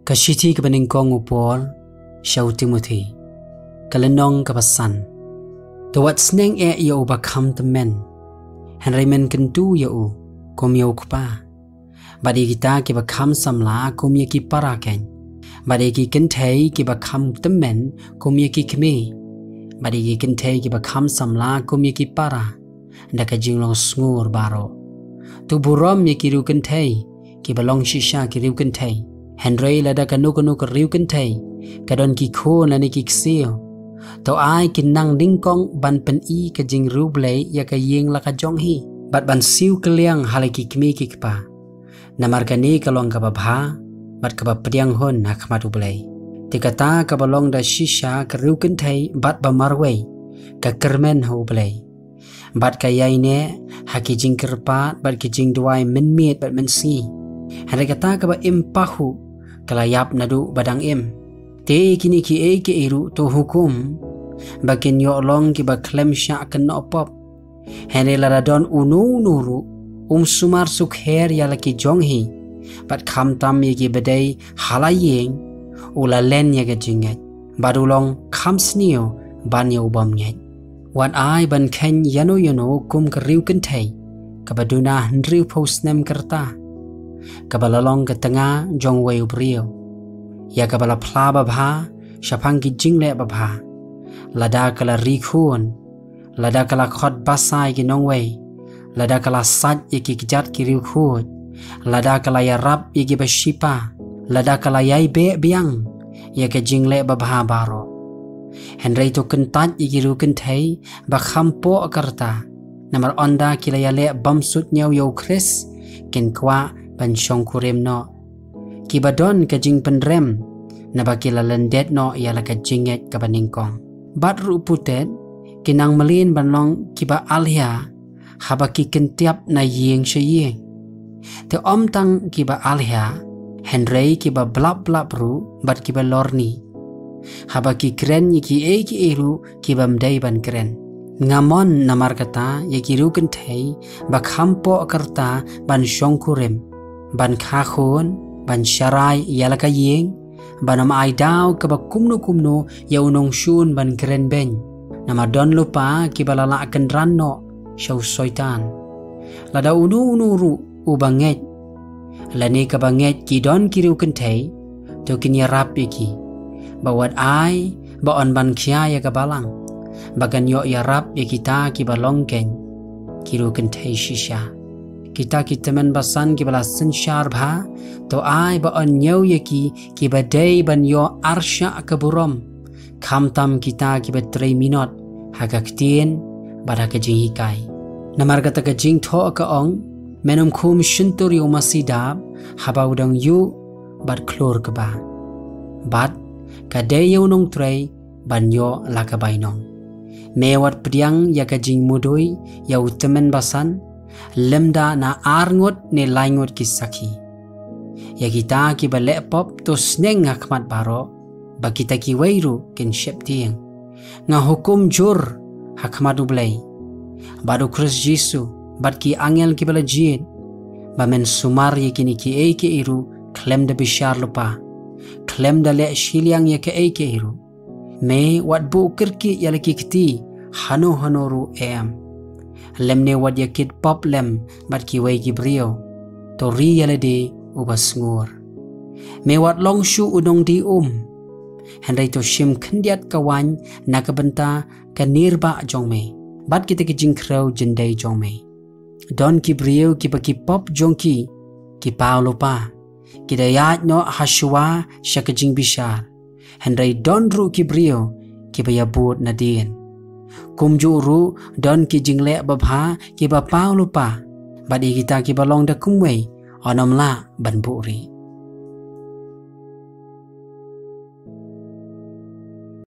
ka shithi ka beningkong upol U Timothi ka lenong ka pasan to wat sneng ya ubakam temen henry men kentu ya u kom ya ukpa badi kita ki bakam samla kom ya ki paraken badi ki kenthei ki bakam temen kom ya ki kme badi ki kenthei ki bakam samla kom ya ki para ndaka jinglong sngur baro tu burom ya ki ru kenthei ki balong shisha ki ru kenthei henry lada kanu ka ru kenthei kadon ki kho na ni ki ksio to ai kinang dingkong ban pen I ka jing U Blei ya ka yeng la ka jong hi bat ban siu kliang halaki kmi ki pa namar kani kalong ka babha bat ka padiang hon hakmat U Blei tikata ka balong da shisha ka ru kenthei bat ba marwei ka kermen U Blei bat ka yaine haki jing kerpa bat ki jing duai men miet bat men si hare kata ka ba impahu kalayap nadu badang im te kini ki ke iru to hukum bakin yo long ki ba klem sha kan opop hene la don unu nuru sumar sukher ya laki jong hi bat kham tam ye ki bedai halayeng ula len ya ga jingat badulong kham snio ban yo bom ngai wan ai ban khen yano kum ka riu kan thai ka baduna riu post nem kerta ka balalong ka tanga jong wei brio ya kabala pla babha shapang ki jingle babha lada kala rikhun lada kala khot basai ki nongwei lada kala sat ye ki jat ki rikhut lada kala ya rap ye ki bashipa lada kala yai be biang ya ka jingle babha baro henry to kentat ye ki ru kenthei ba khampo akarta namar onda kila ya le bamsut nyau yo kris ken kwa ban shong kurem no kibadon ka jing penrem na bakila lendet no yala ka jinget ka baningkong bat ru putet kinang malin banlong kiba alhia habaki kentiap na yeng sheyeng te om tang kiba alhia henry kiba blap ru bat kiba lorni habaki kren yiki ki eru kiba mdai ban kren ngamon namar kata yaki ru kenthei bakhampo akarta ban shongkurem ban khakhon ban sharai yala ka yeng banam ai daw ka kumno ya unong shun ban kren ben nama don lupa ki balala akan ranno shaw soitan lada unu ru ubanget lani ka banget ki don kiru kenthei to kinya rap iki bawat ai ba on ban khia ya ka balang bagan yo ya rap ya kita ki balong ken kiru kenthei shisha kita temen basan ki bala sensyar bha to ai ba on nyau yaki ki badai ban yo arsha kaburom kham tam kita ki ba 3 minot haga Ktien bada ka jing hikai namar kata ka jing tho ka ong menum khum shintur yo masidab haba udang yu bad klor ka ba bad ka de yo nong trei ban yo la ka bainong mewat pediang ya ka jing mudoi ya temen basan lemda na arngot ne laingot ki sakhi ya kita ki ba lepop to sneng hakmat baro ba kita ki weiru ken sheptieng nga hukum jur hakmat U Blei baru Kris Jesu bat ki angel ki bala jid ba men sumar ye kini ki ke iru klem da bishar lupa klem da le shiliang ye ke iru me wat bu kirki ya ki kiti hanoru em lemne wad yakit pop lem bat ki wei ki brio to ri yalade ubas ngur me wat long shu unong di henry to shim khandiat kawan nakabenta kanirba jong me bat kita ki jingkrau jendai jong me don ki brio ki baki pop jong ki paulo pa ki dayat no hashwa shakajing bishar henry don ru ki brio ki bayabut nadien kumjuru don ki jingle babha ki ba paulo pa badi kita ki balong da kumwei onom la ban buri